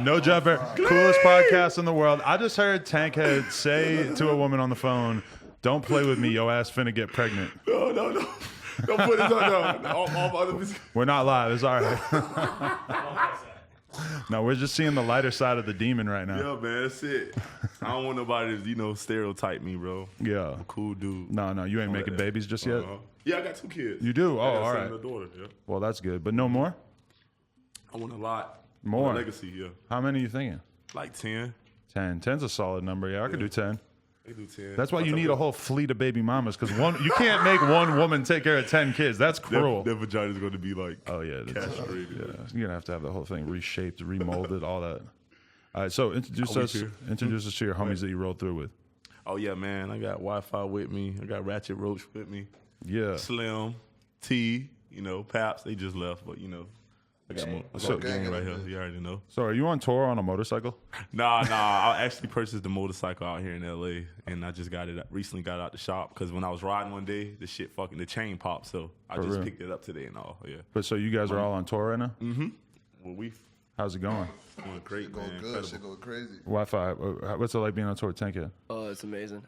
No jumper, coolest podcast in the world. I just heard Tankhead say to a woman on the phone, "Don't play with me, yo ass finna get pregnant." No. Don't put it on. All other We're not live. It's all right. No, we're just seeing the lighter side of the demon right now. Yeah, man, that's it. I don't want nobody to, stereotype me, bro. Yeah. I'm a cool dude. No, you ain't making babies just yet? Yeah, I got 2 kids. You do? Oh, all right. A daughter, yeah. Well, that's good. But no more? I want a lot. More? Legacy, yeah. How many are you thinking? Like 10. 10. 10's a solid number. Yeah, I could do 10. I could do 10. That's why you need a whole fleet of baby mamas, because you can't make one woman take care of 10 kids. That's cruel. Their vagina's going to be like castrated. Yeah, you're going to have the whole thing reshaped, remolded, all that. All right, so introduce us to your homies that you rolled through with. Oh, yeah, man. I got Wi-Fi with me. I got Ratchet Roach with me. Yeah. Slim, T, Paps. They just left, but, I got a gang right here. You already know. So are you on tour on a motorcycle? Nah. I actually purchased the motorcycle out here in L.A. and I just recently got out the shop because when I was riding one day, the chain popped. So I just picked it up today and all. Yeah. But so you guys are all on tour right now? Mm-hmm. Well, how's it going? Going great, going man. good. Shit going crazy. Wi-Fi. What's it like being on tour with Tankhead? Oh, it's amazing.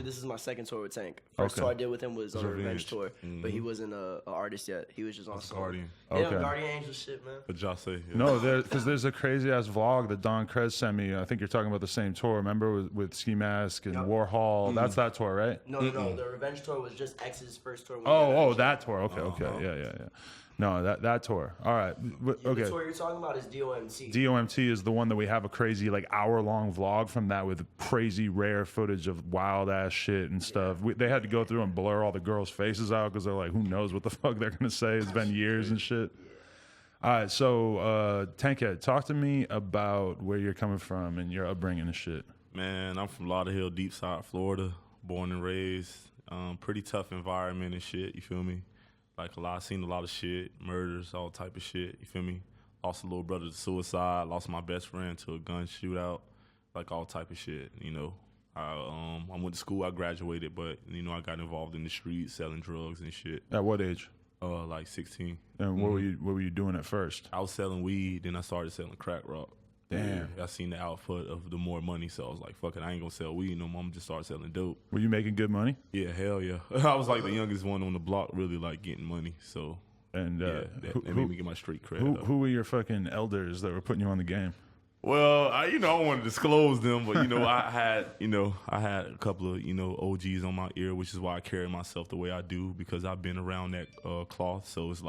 This is my second tour with Tank. First tour I did with him was on a Revenge tour, but he wasn't an artist yet. He was just on Guardian. Yeah, Guardian Angel shit, man. What y'all say? Yeah. No, because there's a crazy ass vlog that Don Krez sent me. I think you're talking about the same tour. Remember with Ski Mask and Warhol? That's that tour, right? No. The Revenge tour was just X's first tour. That tour. Okay. Yeah. No, that tour. All right. Okay. The tour you're talking about is DOMT. DOMT is the one that we have a crazy hour-long vlog from that with crazy rare footage of wild-ass shit and stuff. They had to go through and blur all the girls' faces out because they're like, who knows what the fuck they're going to say. It's been years and shit. All right, so Tankhead, talk to me about where you're coming from and your upbringing and shit. Man, I'm from Lauderhill, deep side Florida, born and raised. Pretty tough environment and shit, you feel me? Seen a lot of shit, murders, all type of shit, you feel me? Lost a little brother to suicide, lost my best friend to a gun shootout, all type of shit, I went to school, I graduated, but, I got involved in the streets, selling drugs and shit. At what age? 16. And what were you doing at first? I was selling weed, then I started selling crack rock. Damn. I seen the output of the more money, so I was like, fuck it, I ain't gonna sell weed no more. I'm gonna just start selling dope. Were you making good money? Yeah, hell yeah. I was the youngest one on the block, really getting money. So and that made me get my street cred. Who were your fucking elders that were putting you on the game? Well, I don't want to disclose them, but I had a couple of OGs on my ear, which is why I carry myself the way I do because I've been around that cloth. So it's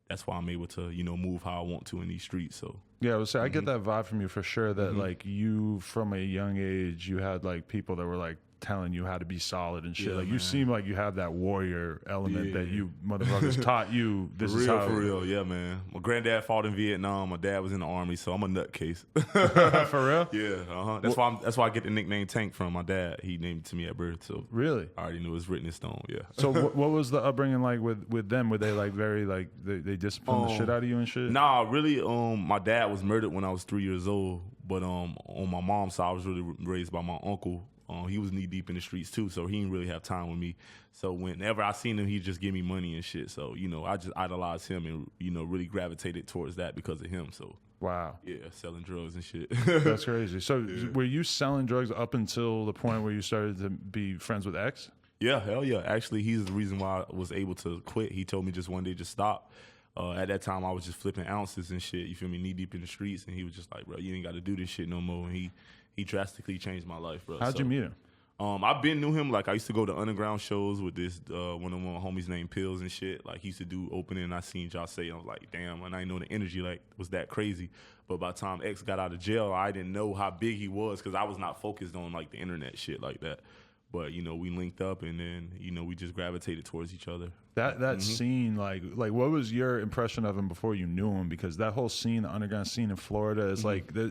that's why I'm able to move how I want to in these streets. So. Yeah, I would say I get that vibe from you for sure. That you, from a young age, you had people that were telling you how to be solid and shit. You seem like you have that warrior element that you motherfuckers taught you. This is how. For real, yeah, man. My granddad fought in Vietnam. My dad was in the army, so I'm a nutcase. For real? Yeah, That's why I get the nickname Tank from my dad. He named it to me at birth. So really, I already knew it was written in stone. Yeah. So what was the upbringing like with them? Were they very they disciplined the shit out of you and shit? Nah, really. My dad was murdered when I was 3 years old, but on my mom's side, I was really raised by my uncle. He was knee deep in the streets too, so he didn't really have time with me. So whenever I seen him, he'd just give me money and shit. So I just idolized him and really gravitated towards that because of him. So wow, yeah, selling drugs and shit. That's crazy. So were you selling drugs up until the point where you started to be friends with X? Yeah, hell yeah. Actually, he's the reason why I was able to quit. He told me just one day, just stop. At that time, I was just flipping ounces and shit. You feel me? Knee deep in the streets, and he was just like, "Bro, you ain't got to do this shit no more." And he drastically changed my life, bro. How'd you meet him? I've knew him. I used to go to underground shows with this one of my homies named Pills and shit. He used to do opening, and I seen y'all say, I was like, damn, and I didn't know the energy was that crazy. But by the time X got out of jail, I didn't know how big he was because I was not focused on the internet shit like that. But we linked up, and then we just gravitated towards each other. That scene, what was your impression of him before you knew him? Because that whole scene, the underground scene in Florida, is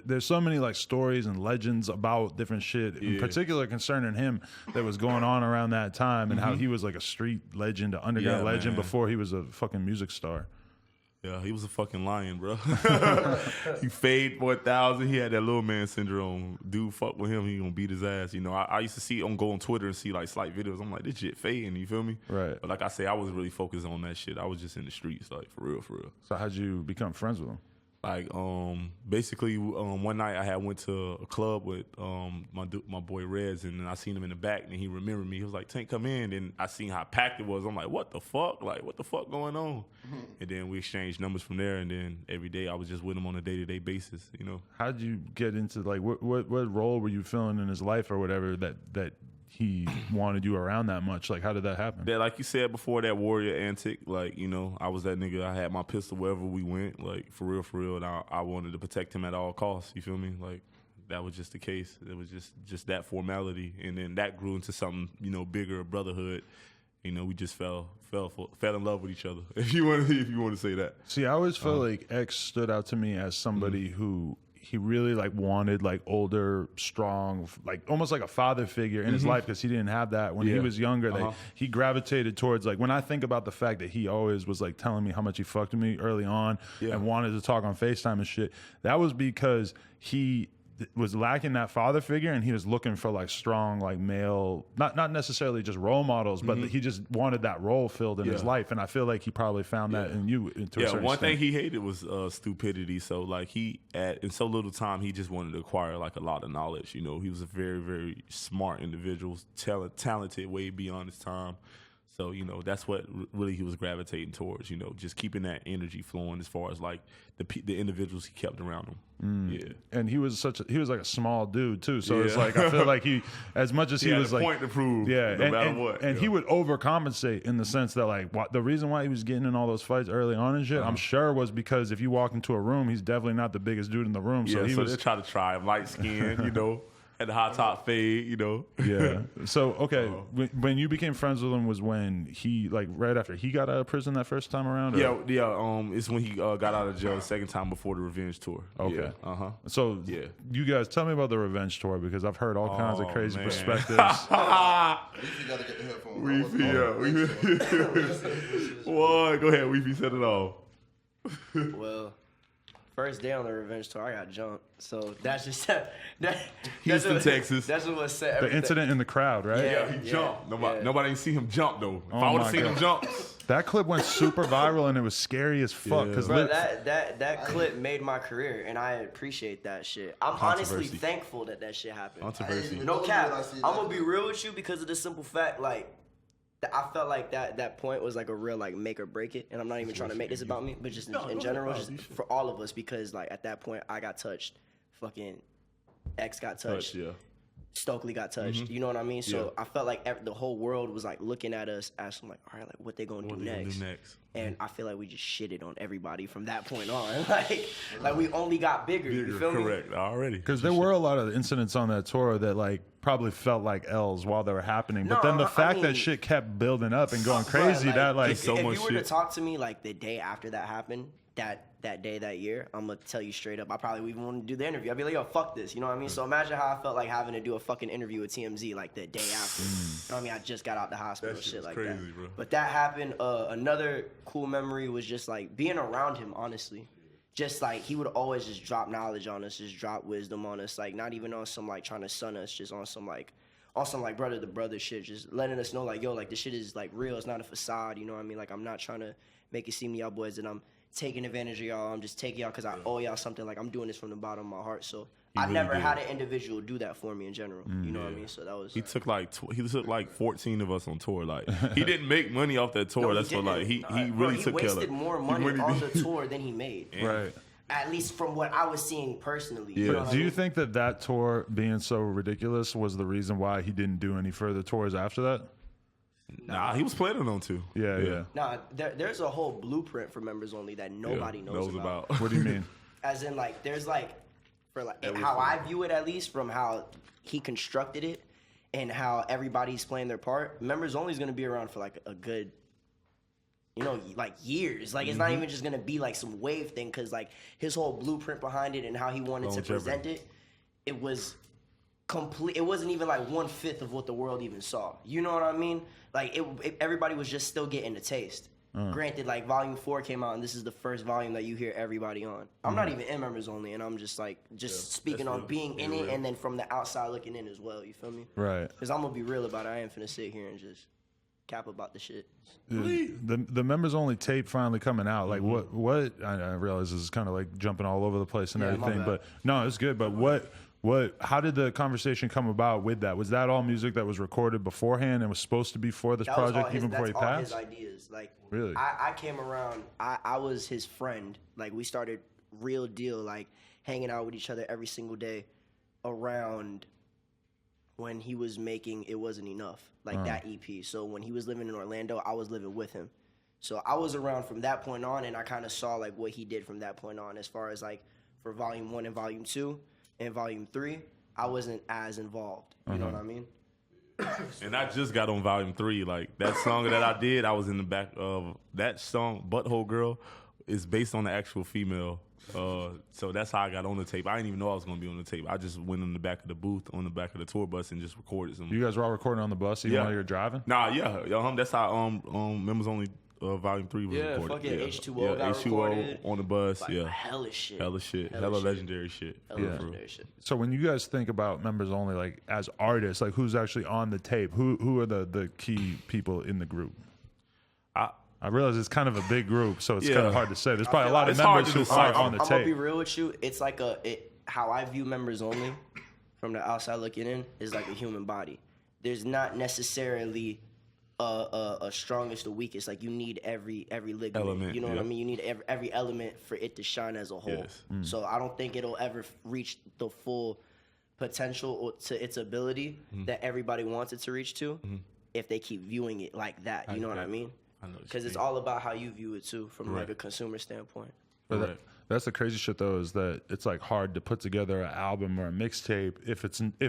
there's so many stories and legends about different shit, in particular concerning him that was going on around that time, and how he was a street legend, an underground legend before he was a fucking music star. Yeah, he was a fucking lion, bro. He fade 4,000. He had that little man syndrome. Dude, fuck with him, he gonna beat his ass. You know, I used to see him go on Twitter and see like slight videos. I'm like, this shit fading. You feel me? Right. But like I say, I wasn't really focused on that shit. I was just in the streets, like for real, for real. So how'd you become friends with him? Like, basically, one night I had went to a club with my boy Reds, and then I seen him in the back, and he remembered me. He was like, "Tank, come in." And I seen how packed it was. I'm like, "What the fuck? Like, what the fuck going on?" And then we exchanged numbers from there, and then every day I was just with him on a day-to-day basis. You know. How'd you get into like what role were you filling in his life or whatever that he wanted you around that much? Like, how did that happen? Yeah, like you said before, that warrior antic, like, you know, I was that nigga. I had my pistol wherever we went, like, for real, and I wanted to protect him at all costs, you feel me? Like, that was just the case. It was just that formality, and then that grew into something, you know, bigger, brotherhood. You know, we just fell in love with each other, if you want to say that. See, I always felt like X stood out to me as somebody who he really like wanted like older, strong, like almost like a father figure in his life, because he didn't have that when he was younger. That he gravitated towards, like, when I think about the fact that he always was like telling me how much he fucked with me early on and wanted to talk on FaceTime and shit, that was because he was lacking that father figure, and he was looking for like strong, like male, not necessarily just role models, but he just wanted that role filled in his life. And I feel like he probably found that in you. To a certain one extent. thing he hated was stupidity. So like in so little time, he just wanted to acquire like a lot of knowledge. You know, he was a very, very smart individual, talented way beyond his time. So, you know, that's what really he was gravitating towards, you know, just keeping that energy flowing as far as like the individuals he kept around him. Yeah. And he was like a small dude too. So it's like, I feel like he, as much as he was like, point to prove, no matter what. And he would overcompensate in the sense that like the reason why he was getting in all those fights early on and shit, I'm sure was because if you walk into a room, he's definitely not the biggest dude in the room. So they try to try him, light skin, you know. Had the hot top fade, you know. Yeah. So, okay, when you became friends with him was when he, like, right after he got out of prison that first time around? Or? Yeah. It's when he got out of jail the second time before the revenge tour. Okay. Yeah. So, you guys, tell me about the revenge tour, because I've heard all kinds of crazy perspectives. You gotta get the headphones. What? Go ahead, Wify, set it off. Well, first day on the revenge tour, I got jumped. So that's just Houston, Texas. That's what set The everything. incident in the crowd, right? Yeah, he jumped. Nobody ain't see him jump though. If I would have seen him jump, that clip went super viral and it was scary as fuck. Cause bro, that clip made my career, and I appreciate that shit. I'm honestly thankful that shit happened. Controversy. No cap. I'm gonna be real with you, because of the simple fact, like, I felt like that point was like a real like make or break it, and I'm not even trying to make this about me, but just in general, just for all of us, because like at that point I got touched, fucking X got touched, Stokely got touched, you know what I mean? So I felt like the whole world was like looking at us as like, all right, like what they gonna do next? And I feel like we just shitted on everybody from that point on. like we only got bigger. You feel me? Correct, already. Because there were a lot of incidents on that tour that like probably felt like L's while they were happening. But then the fact that shit kept building up and going crazy, that like if you were to talk to me like the day after that happened, that day, that year, I'm gonna tell you straight up, I probably wouldn't want to do the interview. I'd be like, yo, fuck this, you know what I mean? So imagine how I felt like having to do a fucking interview with TMZ like the day after. You know what I mean? I just got out the hospital, shit like crazy, that. Bro. But that happened. Another cool memory was just like being around him, honestly. Just like he would always just drop knowledge on us, just drop wisdom on us, like not even on some like trying to sun us, just on some like brother to brother shit, just letting us know like, yo, like this shit is like real, it's not a facade, you know what I mean? Like I'm not trying to make it seem to y'all boys that I'm taking advantage of y'all. I'm just taking y'all because I owe y'all something. Like I'm doing this from the bottom of my heart. So I really never had an individual do that for me in general. You know what I mean? So that was. He took like 14 of us on tour. Like he didn't make money off that tour. That's what like he really took care of. He wasted more money on the tour than he made. Right. At least from what I was seeing personally. Yeah. You know Do you think that tour being so ridiculous was the reason why he didn't do any further tours after that? Nah, he was planning on to. Yeah. Nah, there's a whole blueprint for members only that nobody knows about. What do you mean? As in, like, there's like, for like how I view it, at least from how he constructed it and how everybody's playing their part. Members only is gonna be around for like a good, you know, like years. Like it's not even just gonna be like some wave thing, because like his whole blueprint behind it and how he wanted to present it, it was complete. It wasn't even like 1/5 of what the world even saw. You know what I mean? Like everybody was just still getting a taste. Granted, like Volume 4 came out, and this is the first volume that you hear everybody on. I'm not even in members only, and I'm just like speaking on being in it, and then from the outside looking in as well. You feel me? Right. Because I'm gonna be real about it. I ain't finna sit here and just cap about the shit. The members only tape finally coming out. Like what? I realize this is kind of like jumping all over the place and everything, but no, it's good. But what? How did the conversation come about with that? Was that all music that was recorded beforehand and was supposed to be for this project even before he passed? That's all his ideas. Like, really? I came around. I was his friend. Like, we started real deal, like hanging out with each other every single day around when he was making It Wasn't Enough, like that EP. So when he was living in Orlando, I was living with him. So I was around from that point on, and I kind of saw like what he did from that point on. As far as like for Volume 1 and Volume 2 and Volume 3, I wasn't as involved. You know what I mean? And I just got on Volume 3. Like that song that I did, I was in the back of that song. Butthole Girl is based on the actual female. So that's how I got on the tape. I didn't even know I was gonna be on the tape. I just went in the back of the booth on the back of the tour bus and just recorded some. You guys were all recording on the bus even while you were driving? Nah, yeah. That's how Members Only Volume 3 was recorded. Fucking H2O got H2O recorded. on the bus. Like, hella shit. Hella legendary shit. Legendary shit. So when you guys think about members only, like as artists, like who's actually on the tape? Who are the key people in the group? I realize it's kind of a big group, so it's kind of hard to say. There's probably a lot of members who are on the tape. I'm gonna be real with you. It's like how I view members only from the outside looking in is like a human body. There's not necessarily a strongest or weakest. Like you need every ligament. Element, you know what I mean? You need every element for it to shine as a whole. Yes. So I don't think it'll ever reach the full potential or to its ability that everybody wants it to reach to if they keep viewing it like that. You know what I mean? Because it's all about how you view it too, from like a consumer standpoint. But that's the crazy shit though, is that it's like hard to put together an album or a mixtape if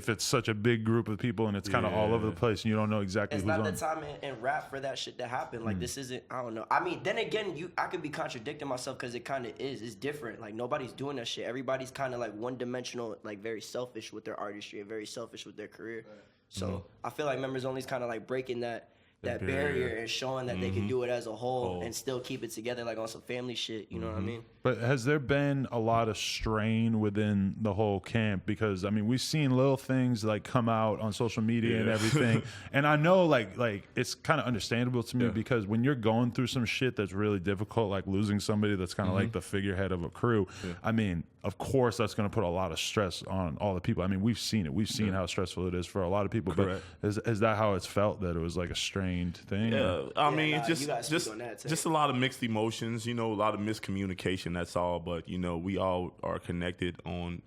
it's such a big group of people and it's kind of all over the place and you don't know exactly who's on. It's not the time in rap for that shit to happen. Like this isn't. I don't know. I mean, then again, I could be contradicting myself because it kind of is. It's different. Like nobody's doing that shit. Everybody's kind of like one dimensional, like very selfish with their artistry and very selfish with their career. So I feel like members only is kind of like breaking that barrier and showing that they can do it as a whole and still keep it together like on some family shit, you know what I mean? But has there been a lot of strain within the whole camp? Because I mean, we've seen little things like come out on social media and everything. And I know like it's kind of understandable to me because when you're going through some shit that's really difficult, like losing somebody that's kind of like the figurehead of a crew, I mean, of course that's going to put a lot of stress on all the people. I mean, we've seen it. We've seen how stressful it is for a lot of people. Correct. But is that how it's felt, that it was like a strained thing? Yeah, I mean, just a lot of mixed emotions, you know, a lot of miscommunication, that's all. But, you know, we all are connected on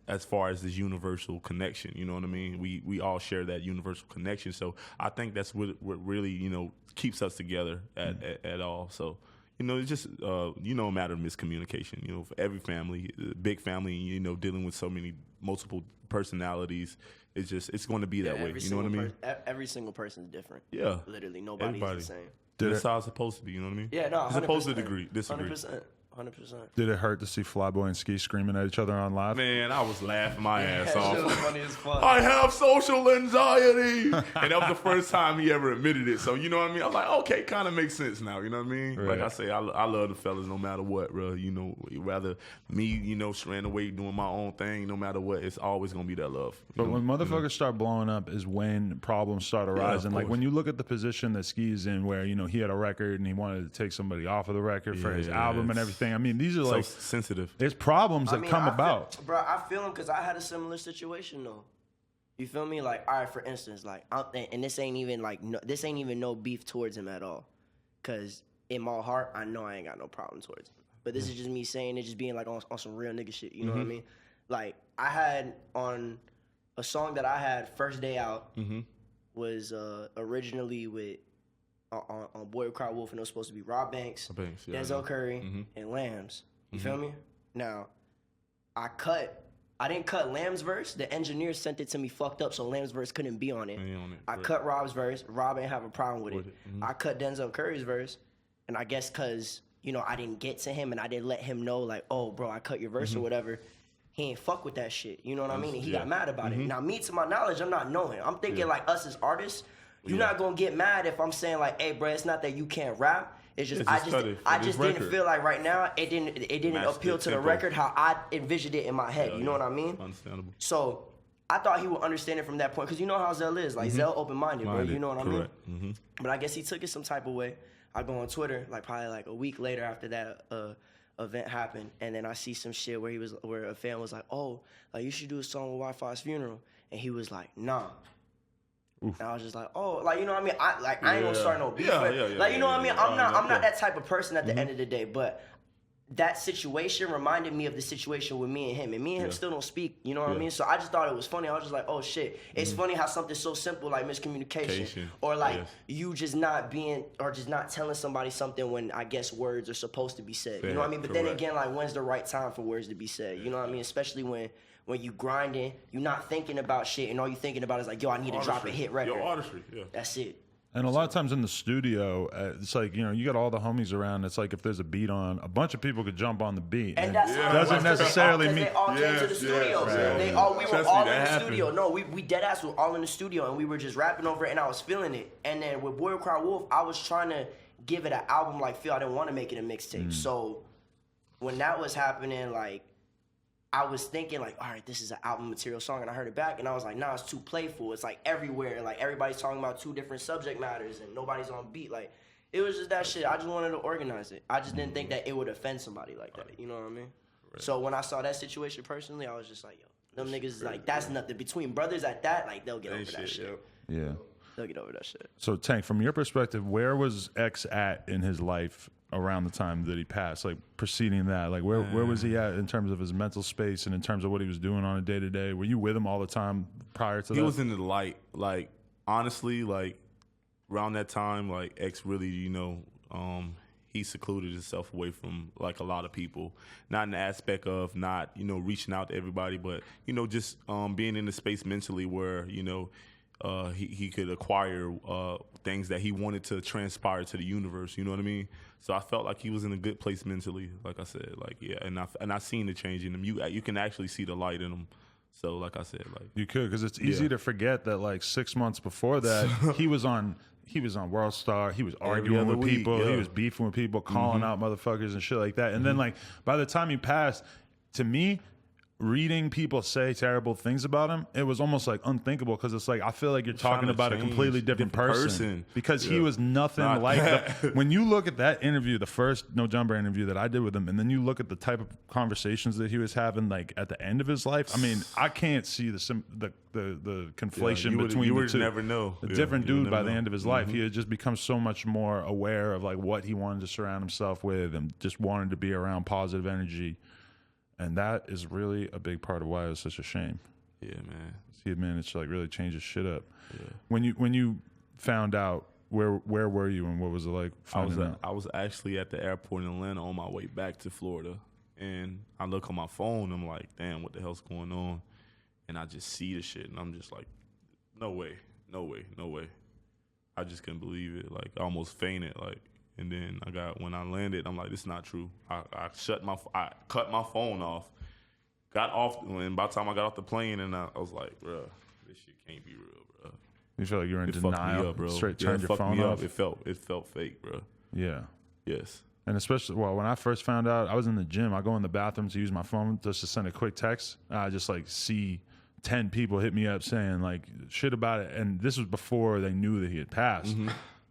as far as this universal connection, you know what I mean? We all share that universal connection. So I think that's what really, you know, keeps us together at all. So, you know, it's just, you know, a matter of miscommunication, you know, for every family, big family, you know, dealing with so many multiple personalities. It's going to be that way. You know what I mean? Every single person is different. Yeah. Literally, nobody's the same. That's how it's supposed to be, you know what I mean? Yeah, no, 100%. It's supposed to disagree. 100%. Did it hurt to see Flyboy and Ski screaming at each other on live? Man, I was laughing my ass That off. shit was funny as fuck. I have social anxiety. And that was the first time he ever admitted it. So, you know what I mean? I'm like, okay, kind of makes sense now. You know what I mean? Right. Like I say, I love the fellas no matter what, bro. You know, rather me, you know, straying away doing my own thing, no matter what, it's always going to be that love. But when motherfuckers start blowing up is when problems start arising. Like when you look at the position that Ski's in where, you know, he had a record and he wanted to take somebody off of the record for his album and everything. I mean, these are like sensitive. There's problems that come about. Bro, I feel him because I had a similar situation though. You feel me? Like, all right, for instance, like, and this ain't even like, this ain't even no beef towards him at all. Cause in my heart, I know I ain't got no problem towards him. But this is just me saying it, just being like on some real nigga shit. You know what I mean? Like, I had on a song that I had first day out was originally with on Boy Who Cried Wolf, and it was supposed to be Rob Banks, Denzel Curry, and Lambs. You feel me? Now, I didn't cut Lamb's verse. The engineer sent it to me fucked up, so Lamb's verse couldn't be on it. I cut Rob's verse. Rob ain't have a problem with it. I cut Denzel Curry's verse, and I guess because, you know, I didn't get to him and I didn't let him know, like, oh, bro, I cut your verse or whatever. He ain't fuck with that shit. You know what I mean? And he got mad about it. Now, me, to my knowledge, I'm not knowing. I'm thinking, like, us as artists, you're not going to get mad if I'm saying, like, hey, bro, it's not that you can't rap. It's just Yeah, I just didn't feel like right now it didn't Match appeal the to the tempo. record how I envisioned it in my head. You know what I mean? Understandable. So I thought he would understand it from that point because you know how Zell is. Like Zell open-minded, bro. You know what I mean? Mm-hmm. But I guess he took it some type of way. I go on Twitter like probably like a week later after that event happened, and then I see some shit where a fan was like, "Oh, like you should do a song with Wi-Fi's funeral," and he was like, "Nah." Oof. And I was just like, "Oh, like you know what I mean? I ain't gonna start no beef." Like you know what I mean? I'm not that type of person at the end of the day, but that situation reminded me of the situation with me and him. And me and him still don't speak, you know what I mean? So I just thought it was funny. I was just like, oh shit. It's funny how something so simple like miscommunication or like you just not being or just not telling somebody something when I guess words are supposed to be said. You know what I mean? But then again, like when's the right time for words to be said? You know what I mean? Especially when you grinding, you're not thinking about shit and all you thinking about is like, yo, I need to drop a hit record. Your artistry, That's it. And a lot of times in the studio, it's like, you know, you got all the homies around. It's like if there's a beat on, a bunch of people could jump on the beat. And that's how doesn't necessarily mean they all came to the studio. We were all in the studio. No, we dead ass were all in the studio and we were just rapping over it and I was feeling it. And then with Boy Cry Wolf, I was trying to give it an album like feel. I didn't want to make it a mixtape. So when that was happening, like I was thinking like, all right, this is an album material song, and I heard it back, and I was like, nah, it's too playful. It's like everywhere, like everybody's talking about two different subject matters, and nobody's on beat. Like, it was just that shit. I just wanted to organize it. I just didn't think that it would offend somebody like that. You know what I mean? Right. So when I saw that situation personally, I was just like, yo, them niggas like that's nothing. Between brothers at that, like they'll get over that shit. Yeah. They'll get over that shit. So Tank, from your perspective, where was X at in his life around the time that he passed? Like preceding that, like where was he at in terms of his mental space and in terms of what he was doing on a day to day? Were you with him all the time prior to that? He was in the light. Like honestly, like around that time, like X really, you know, he secluded himself away from like a lot of people. Not in the aspect of not, you know, reaching out to everybody, but you know, just being in the space mentally where, you know, he could acquire things that he wanted to transpire to the universe. You know what I mean? So I felt like he was in a good place mentally. Like I said, like and I seen the change in him. You can actually see the light in him. So like I said, like you could, because it's easy to forget that like 6 months before that he was on World Star. He was arguing with people. He was beefing with people, calling out motherfuckers and shit like that. And then like by the time he passed, to me, reading people say terrible things about him, it was almost like unthinkable because it's like I feel like you're talking about a completely different person because he was nothing like that. When you look at that interview, the first No Jumper interview that I did with him, and then you look at the type of conversations that he was having like at the end of his life, I mean, I can't see the conflation between you the would two. Never know. A different dude by the end of his life. He had just become so much more aware of like what he wanted to surround himself with and just wanted to be around positive energy. And that is really a big part of why it was such a shame. Yeah, man. He managed to like really change his shit up. Yeah. When you found out, where were you and what was it like finding out? I was actually at the airport in Atlanta on my way back to Florida, and I look on my phone. I'm like, damn, what the hell's going on? And I just see the shit, and I'm just like, no way. I just couldn't believe it. Like, I almost fainted. Like. And then when I landed, I'm like, this is not true. I cut my phone off, got off, and by the time I got off the plane, and I was like, bro, this shit can't be real, bro. You feel like you were in denial? Fucked me up, bro. Straight turned your phone off? It felt fake, bro. Yeah. Yes. And especially, well, when I first found out, I was in the gym. I go in the bathroom to use my phone just to send a quick text. I just like see 10 people hit me up saying like shit about it. And this was before they knew that he had passed.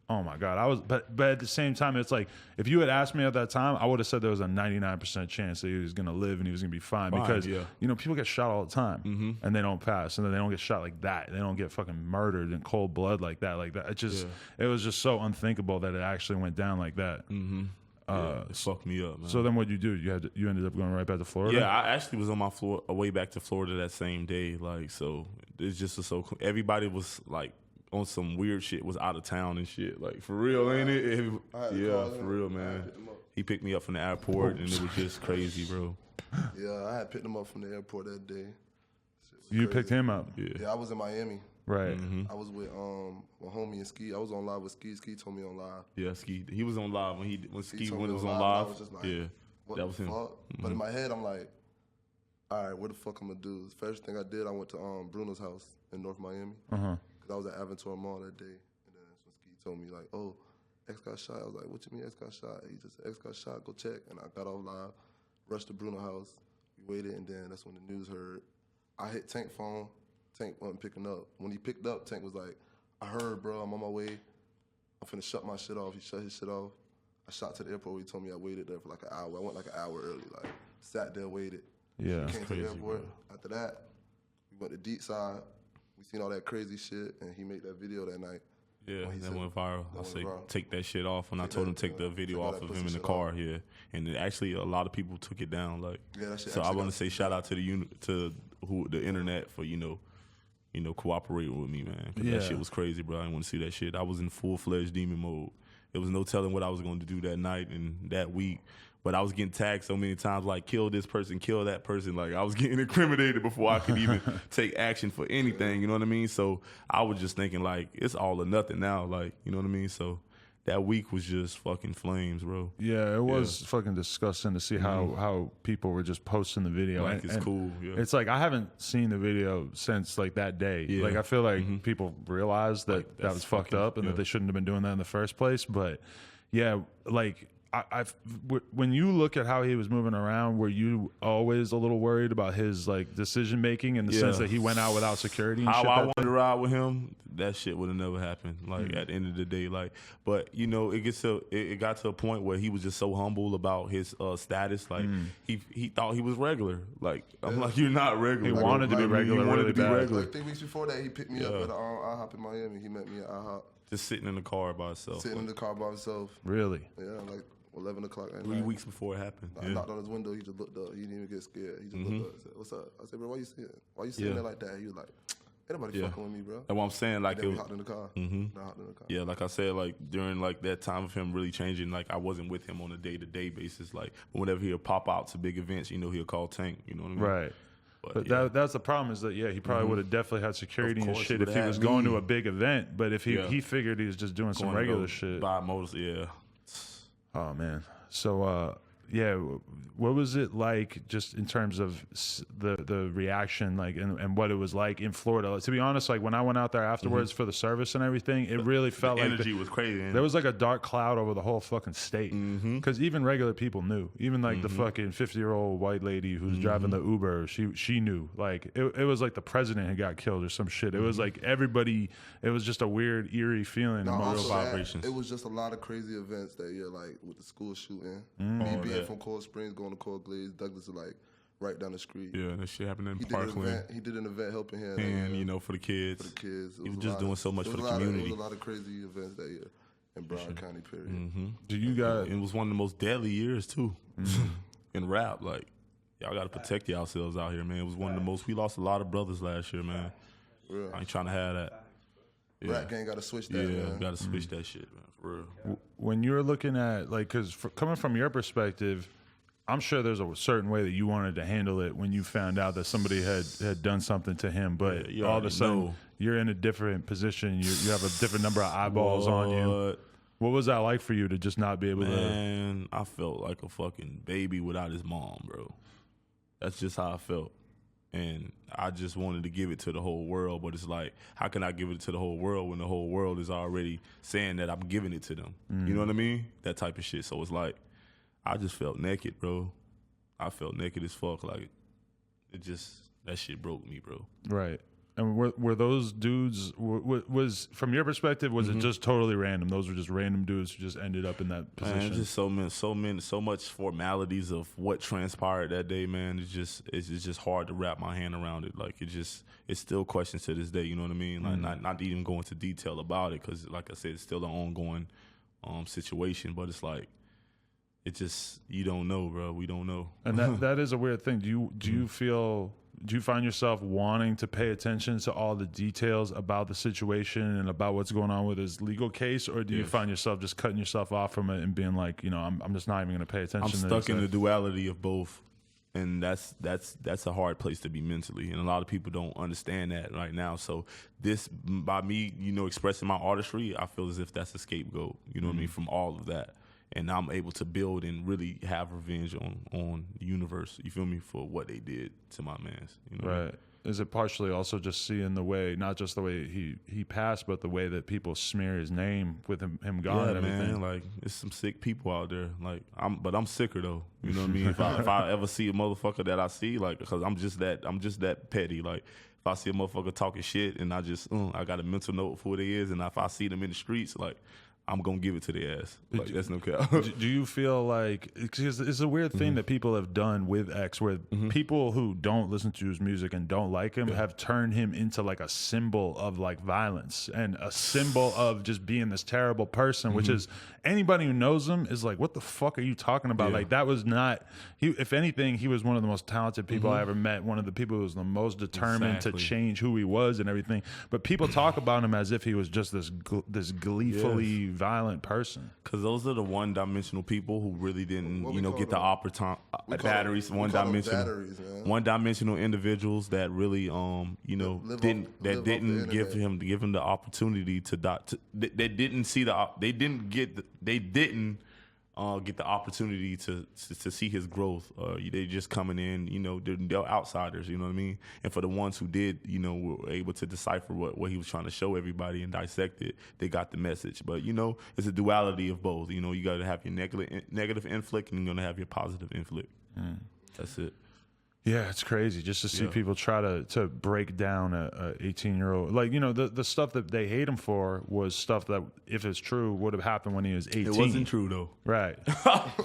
Oh my God. But at the same time, it's like, if you had asked me at that time, I would have said there was a 99% chance that he was going to live and he was going to be fine because, you know, people get shot all the time and they don't pass, and then they don't get shot like that. They don't get fucking murdered in cold blood like that. It was just so unthinkable that it actually went down like that. It fucked me up, man. So then what'd you do? You ended up going right back to Florida? Yeah, I actually was on my way back to Florida that same day. Like, so it's just so cool. Everybody was like, on some weird shit, was out of town and shit. Like, for real, ain't it? Yeah, for real, man. He picked me up from the airport, and it was just crazy, bro. Yeah, I had picked him up from the airport that day. You picked him up? Yeah, I was in Miami. Right. I was with my homie and Ski. I was on live with Ski. Ski told me on live. Yeah, Ski. He was on live when Ski was on live. I was just like, that was him. But in my head, I'm like, all right, what the fuck I'm gonna do? The first thing I did, I went to Bruno's house in North Miami. I was at Aventura Mall that day, and then that's when Ski told me like, oh, X got shot. I was like, what you mean X got shot? He just said, X got shot, go check. And I got off live, rushed to Bruno house. We waited, and then that's when the news heard. I hit Tank phone. Tank wasn't picking up. When he picked up, Tank was like, I heard, bro, I'm on my way. I'm finna shut my shit off. He shut his shit off. I shot to the airport. He told me I waited there for like an hour. I went like an hour early, like sat there, waited. Yeah. Came to the airport. Bro. After that, we went to Deep Side. We seen all that crazy shit, and he made that video that night. Yeah, that went viral. I say take that shit off, and I told him to take the video off of him in the car. Yeah, and actually a lot of people took it down. Like, yeah, that shit. So I want to say shout out to the internet for cooperating with me, man. 'Cause that shit was crazy, bro. I didn't want to see that shit. I was in full-fledged demon mode. There was no telling what I was going to do that night and that week. But I was getting tagged so many times, like, kill this person, kill that person. Like, I was getting incriminated before I could even take action for anything, you know what I mean? So I was just thinking, like, it's all or nothing now, like, you know what I mean? So that week was just fucking flames, bro. Yeah, it was fucking disgusting to see how people were just posting the video. Like, it's cool. Yeah. It's like I haven't seen the video since like that day. Yeah. Like I feel like people realized that Like, that was fucked up and that they shouldn't have been doing that in the first place. But yeah, like when you look at how he was moving around, were you always a little worried about his like decision making in the sense that he went out without security? And how shit I that wanted to ride with him, that shit would have never happened. Like at the end of the day, like, but you know, it got to a point where he was just so humble about his status. Like he thought he was regular. Like I'm like, you're not regular. He wanted to be regular. He wanted really to be bad. regular. Like 3 weeks before that, he picked me up at IHOP in Miami. He met me at IHOP. Just sitting in the car by himself. Sitting in the car by himself. Really? Yeah, like 11 o'clock at 3 night. weeks before it happened. I knocked on his window. He just looked up. He didn't even get scared. He just looked up and said, "What's up?" I said, "Bro, why you sitting there like that?" He was like, "Ain't nobody fucking with me, bro." That's what I'm saying. Like, Then we hopped in the car. Hopped in the car. yeah, like I said, like during like that time of him really changing, like I wasn't with him on a day-to-day basis. Like whenever he'll pop out to big events, you know, he'll call Tank. You know what I mean? Right. But that's the problem is that he probably would have definitely had security and shit if he was going to a big event. But if he figured he was just doing some regular shit. Buy motors, Oh man. So what was it like just in terms of the reaction, like, and what it was like in Florida? To be honest, like when I went out there afterwards for the service and everything, it really felt like energy was crazy. There was like a dark cloud over the whole fucking state. Because even regular people knew. Even like the fucking 50-year-old white lady who's driving the Uber, she knew. Like it was like the president had got killed or some shit. It was like everybody. It was just a weird, eerie feeling. No, among also vibrations. It was just a lot of crazy events that year, like with the school shooting. Me being from Cold Springs, going to Cold Glaze, Douglas is like right down the street. Yeah, that shit happened in Parkland. He did an event helping him. And, you know, for the kids. For the kids. He was just doing so much for the community. There was a lot of crazy events that year in Broward County, period. Do you guys? It was one of the most deadly years, too, in rap. Like, y'all got to protect yourselves out here, man. It was one of the most. We lost a lot of brothers last year, man. Real. I ain't trying to have that. Yeah. Rap gang got to switch that, man. Got to switch that shit, man, for real. When you're looking at, like, because coming from your perspective, I'm sure there's a certain way that you wanted to handle it when you found out that somebody had done something to him, but all of a sudden you're in a different position. You have a different number of eyeballs on you. What was that like for you to just not be able to? Man, I felt like a fucking baby without his mom, bro. That's just how I felt. And I just wanted to give it to the whole world, but it's like, how can I give it to the whole world when the whole world is already saying that I'm giving it to them? You know what I mean? That type of shit. So it's like, I just felt naked, bro. I felt naked as fuck. Like, that shit broke me, bro. Right. And were those dudes, was from your perspective, was it just totally random? Those were just random dudes who just ended up in that position? Man, just so much formalities of what transpired that day, man. It's just hard to wrap my hand around it. Like, it's still questions to this day, you know what I mean? Like, not even go into detail about it, because, like I said, it's still an ongoing situation, but it's like, you don't know, bro. We don't know. And that is a weird thing. Do you find yourself wanting to pay attention to all the details about the situation and about what's going on with his legal case, or do you find yourself just cutting yourself off from it and being like, you know, I'm just not even going to pay attention? I'm stuck in the duality of both, and that's a hard place to be mentally, and a lot of people don't understand that right now. So this, by me, you know, expressing my artistry, I feel as if that's a scapegoat. You know what I mean, from all of that. And I'm able to build and really have revenge on the universe, you feel me, for what they did to my mans. You know right. Is it partially also just seeing the way, not just the way he passed, but the way that people smear his name with him gone and everything? Man, like it's some sick people out there. Like I'm sicker though. You know what I mean? If I ever see a motherfucker that I see, like, because I'm just that petty. Like if I see a motherfucker talking shit and I got a mental note for what it is, and if I see them in the streets, like, I'm gonna give it to their ass. Like, that's no cap. Do you feel like, because it's a weird thing that people have done with X, where people who don't listen to his music and don't like him have turned him into like a symbol of like violence and a symbol of just being this terrible person, which is, anybody who knows him is like, what the fuck are you talking about? Like, that was not, if anything, he was one of the most talented people I ever met, one of the people who was the most determined to change who he was and everything. But people talk about him as if he was just this gleefully violent person. Because those are the one-dimensional people who really didn't, get the batteries. One-dimensional individuals that really, didn't give him the opportunity to die. They didn't see they didn't get the opportunity to see his growth. They just coming in, they're outsiders, you know what I mean? And for the ones who did, were able to decipher what he was trying to show everybody and dissect it, they got the message. But, it's a duality of both. You got to have your negative inflict and you're going to have your positive inflict. That's it. Yeah, it's crazy just to see people try to break down a 18-year-old. Like, the stuff that they hate him for was stuff that, if it's true, would have happened when he was 18. It wasn't true, though. Right.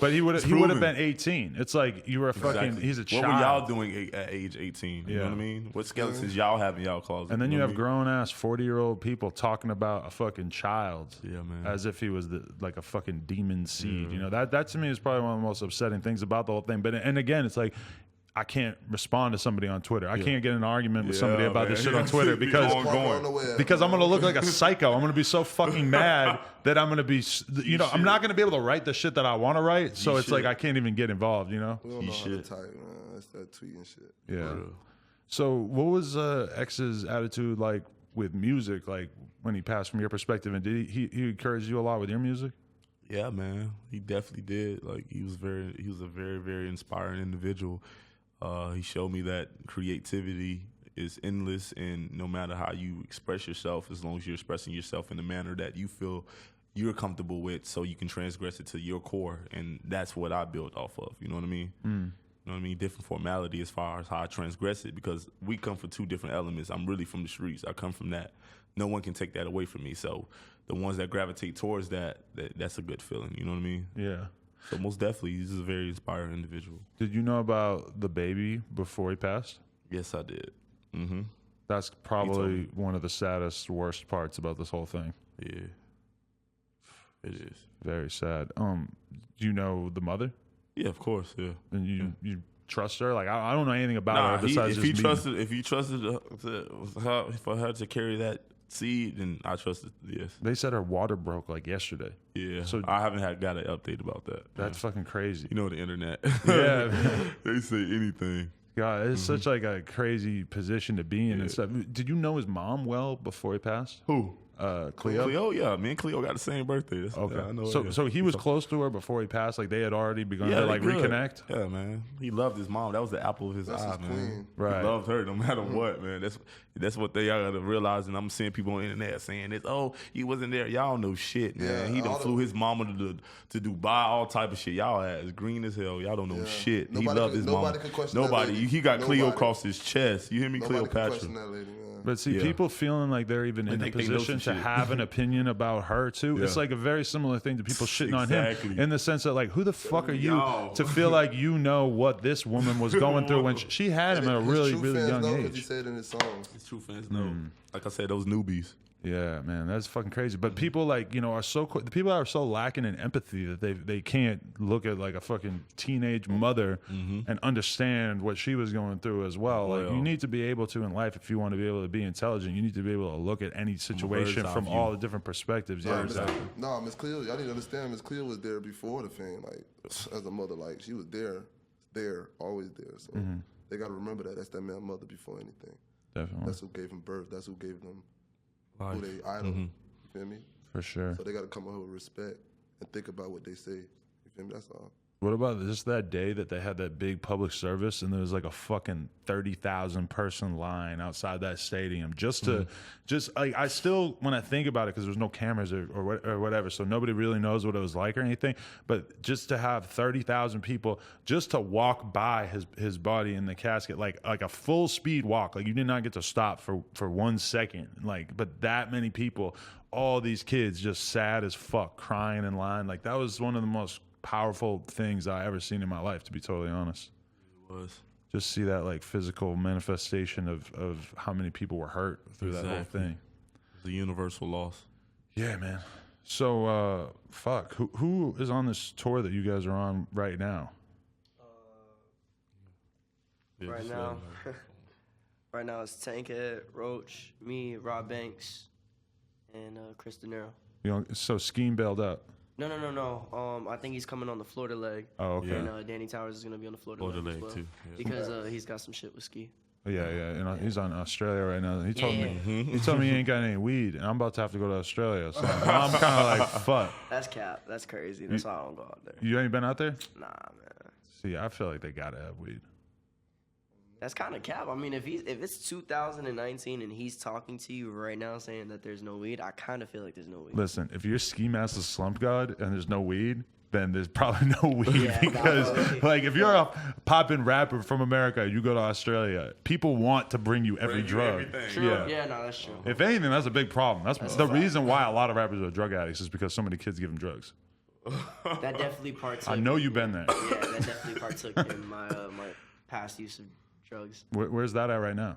But he would have been 18. It's like, you were a fucking, he's a child. What were y'all doing at age 18? You know what I mean? What skeletons y'all have in y'all closet? And then you have grown-ass 40-year-old people talking about a fucking child. Yeah, man. As if he was like a fucking demon seed. That to me is probably one of the most upsetting things about the whole thing. But, and again, it's like, I can't respond to somebody on Twitter. I can't get in an argument with somebody about this shit on Twitter because I'm going to look like a psycho. I'm going to be so fucking mad that I'm going to be, I'm not going to be able to write the shit that I want to write. So it's like I can't even get involved, We don't know how to type, man. That's that tweeting shit. Yeah. So what was X's attitude like with music, like when he passed, from your perspective? And did he encourage you a lot with your music? Yeah, man. He definitely did. Like, he was a very, very inspiring individual. He showed me that creativity is endless, and no matter how you express yourself, as long as you're expressing yourself in a manner that you feel you're comfortable with, so you can transgress it to your core, and that's what I built off of. You know what I mean? You know what I mean? Different formality as far as how I transgress it, because we come from two different elements. I'm really from the streets. I come from that. No one can take that away from me. So the ones that gravitate towards that's a good feeling. You know what I mean? Yeah. So most definitely, he's a very inspiring individual. Did you know about the baby before he passed? Yes, I did. That's probably one of the saddest, worst parts about this whole thing. Yeah, it is. Very sad. Do you know the mother? Yeah, of course. Yeah. And you trust her? Like, I don't know anything about her besides if you just trusted her, for her to carry that seed, then I trusted. Yes. They said her water broke like yesterday. Yeah. So I haven't got an update about that. That's fucking crazy. You know the internet. Yeah. They say anything. God, it's such like a crazy position to be in and stuff. Did you know his mom well before he passed? Who? Cleo? Cleo, yeah. Me and Cleo got the same birthday. Okay. Yeah, I know so he was close to her before he passed? Like, they had already begun to like reconnect? Yeah, man. He loved his mom. That was the apple of his eye, man. Queen. Right. He loved her no matter what, man. That's what they gotta realize. And I'm seeing people on the internet saying this, oh, he wasn't there. Y'all know shit, man. Yeah, He done flew his mama to Dubai, all type of shit. Y'all ass green as hell. Y'all don't know shit. He loved his mama. Nobody. He got Cleo across his chest. You hear me, Cleopatra? But see, people feeling like they're even in a position to have an opinion about her too. Yeah. It's like a very similar thing to people shitting on him, in the sense that, like, who the fuck are you to feel like you know what this woman was going through when she had him at a really, really young age? He said in his songs. His true fans know. Like I said, those newbies. Yeah, man, that's fucking crazy. But people, like, are so the people are so lacking in empathy that they can't look at like a fucking teenage mother and understand what she was going through as well. Like, you need to be able to in life, if you want to be able to be intelligent, you need to be able to look at any situation from all the different perspectives. Yeah, exactly. No, Miss Cleo, y'all need to understand. Miss Cleo was there before the fame. Like, as a mother, like, she was there, always there. So they got to remember that. That's that man's mother before anything. Definitely. That's who gave him birth. That's who gave them Life. who they idol. You feel me? For sure. So they got to come out with respect and think about what they say. You feel me? That's all. What about just that day that they had that big public service and there was like a fucking 30,000 person line outside that stadium just to, like, I still, when I think about it, because there's no cameras or whatever, so nobody really knows what it was like or anything, but just to have 30,000 people just to walk by his body in the casket, like a full speed walk, like you did not get to stop for 1 second, like, but that many people, all these kids just sad as fuck, crying in line, like that was one of the most powerful things I ever seen in my life, to be totally honest. It was. Just see that like physical manifestation of how many people were hurt through that whole thing. It's a universal loss. Yeah, man. So, fuck. Who is on this tour that you guys are on right now? Right now it's Tankhead, Roach, me, Rob Banks, and Chris De Niro. You know, so Scheme bailed out. No. I think he's coming on the Florida leg. Oh, okay. And Danny Towers is gonna be on the Florida leg as well, too. Yeah. because he's got some shit with Ski. Yeah. And he's on Australia right now. He told me he ain't got any weed, and I'm about to have to go to Australia. So I'm kind of like, fuck. That's cap. That's crazy. That's why I don't go out there. You ain't been out there? Nah, man. See, I feel like they gotta have weed. That's kind of cap. I mean, if it's 2019 and he's talking to you right now saying that there's no weed, I kind of feel like there's no weed. Listen, if you're Ski Master Slump God and there's no weed, then there's probably no weed Yeah, because, like, if you're a poppin' rapper from America, you go to Australia, people want to bring you every drug. True. Yeah, no, that's true. If anything, that's a big problem. That's the reason why a lot of rappers are drug addicts is because so many kids give them drugs. That definitely partook. I know you've been there. Yeah, that definitely partook in my past use of drugs. Where's that at right now?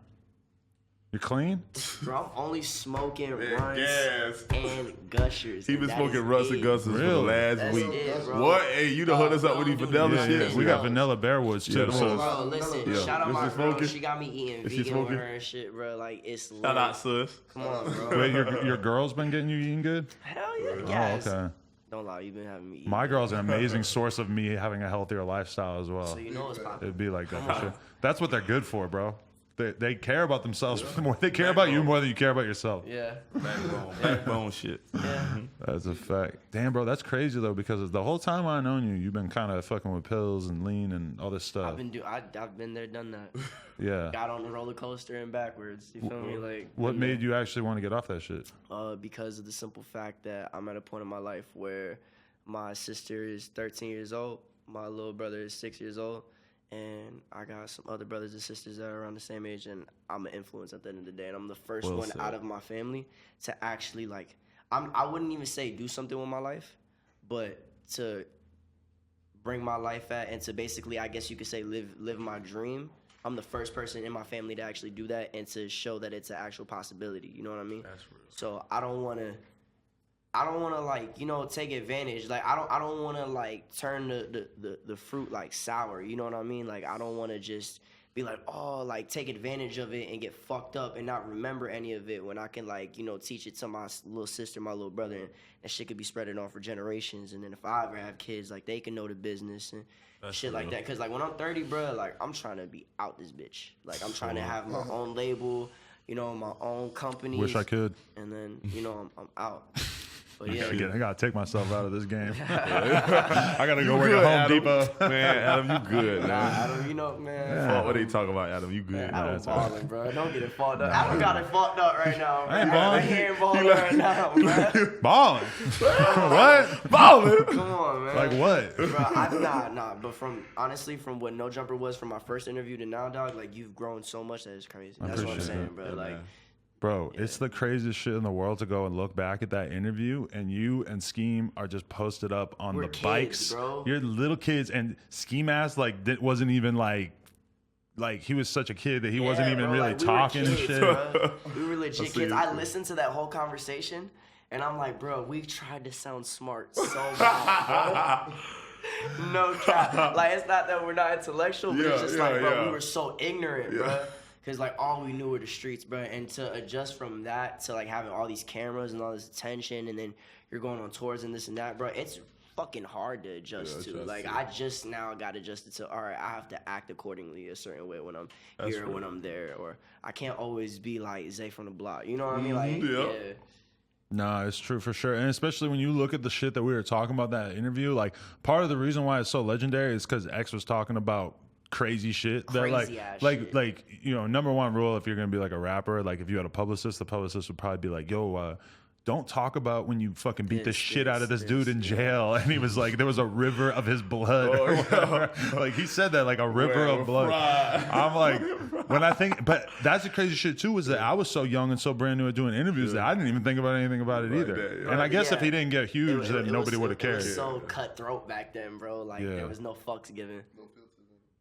You're clean? Bro, I'm only smoking runs gas. and gushers. He been smoking Russ and Gushers for the Really? last That's week. it, bro. What? Hey, you done hooked us up with these vanilla shit? We got vanilla Bearwoods too. Yeah, So Bro, listen, Yeah. shout out Is my she girl. smoking? She got me eating Is she vegan smoking? with her and shit, bro. Like, it's lit. Shout out, sis. Come on, bro. wait, your girl's been getting you eating good? Hell yeah, Oh, yes. okay. Don't lie, you've been having me eat. My girl's an amazing source of me having a healthier lifestyle as well. So you know it's popping. It'd be like that for sure. That's what they're good for, bro. They care about themselves more. They care about you more than you care about yourself. Yeah. Backbone shit. Yeah. That's a fact. Damn, bro, that's crazy though, because the whole time I've known you, you've been kind of fucking with pills and lean and all this stuff. I've been there, done that. Yeah. Got on the roller coaster and backwards. You feel me? Like, What made you actually want to get off that shit? Because of the simple fact that I'm at a point in my life where my sister is 13 years old, my little brother is 6 years old, and I got some other brothers and sisters that are around the same age, and I'm an influence at the end of the day, and I'm the first one out of my family to actually, like, I wouldn't even say do something with my life, but to bring my life at and to basically, I guess you could say, live my dream. I'm the first person in my family to actually do that and to show that it's an actual possibility. You know what I mean? That's real. So I don't want to like, you know, take advantage. Like I don't want to like turn the fruit like sour. You know what I mean? Like I don't want to just be like, oh, like take advantage of it and get fucked up and not remember any of it when I can, like, you know, teach it to my little sister, my little brother, and that shit could be spreading on for generations. And then if I ever have kids, like they can know the business and shit like that. Cause like when I'm 30, bro, like I'm trying to be out this bitch. Like I'm trying to have my own label, you know, my own company. Wish I could. And then, you know, I'm out. But yeah, I gotta take myself out of this game. I gotta go work at Home Depot. Man, Adam, you good, man. Adam, you know, man. What they talking about, Adam? You good? Adam balling, bro. Don't get it fucked up. Adam got it fucked up right now. I ain't balling. He ain't balling right now, man. Balling. What? Balling. Come on, man. Like what? Bro, nah. But honestly, from what No Jumper was from my first interview to now, dog, like you've grown so much that it's crazy. That's what I'm appreciate saying, it. bro. Yeah, Like. man. Bro, it's the craziest shit in the world to go and look back at that interview, and you and Scheme are just posted up on We're the kids, bikes. bro. You're little kids, and Scheme ass wasn't even like he was such a kid that he wasn't even bro, really like, we were talking and kids, shit. bro. We were legit see kids. you, I too. listened to that whole conversation, and I'm like, bro, we tried to sound smart so bad, bro. No cap. Like, it's not that we're not intellectual, but it's just like, bro, we were so ignorant, bro. Because, like, all we knew were the streets, bro. And to adjust from that to, like, having all these cameras and all this attention, and then you're going on tours and this and that, bro, it's fucking hard to adjust to. Like, I just now got adjusted to, all right, I have to act accordingly a certain way when I'm here or when I'm there. Or I can't always be, like, Zay from the block. You know what I mean? Like, yeah. No, it's true for sure. And especially when you look at the shit that we were talking about that interview, like part of the reason why it's so legendary is because X was talking about crazy shit that Crazy ass like shit. like you know, number one rule if you're gonna be like a rapper, like if you had a publicist, the publicist would probably be like, yo, don't talk about when you fucking beat the shit out of this dude in jail. And he was like, there was a river of his blood. Or whatever. Like he said that, like a river of blood. I'm like, when I think, but that's the crazy shit too, was that I was so young and so brand new at doing interviews that I didn't even think about anything about it either. And I guess if he didn't get huge, then nobody would have cared. It was so cutthroat back then, bro. Like there was no fucks given.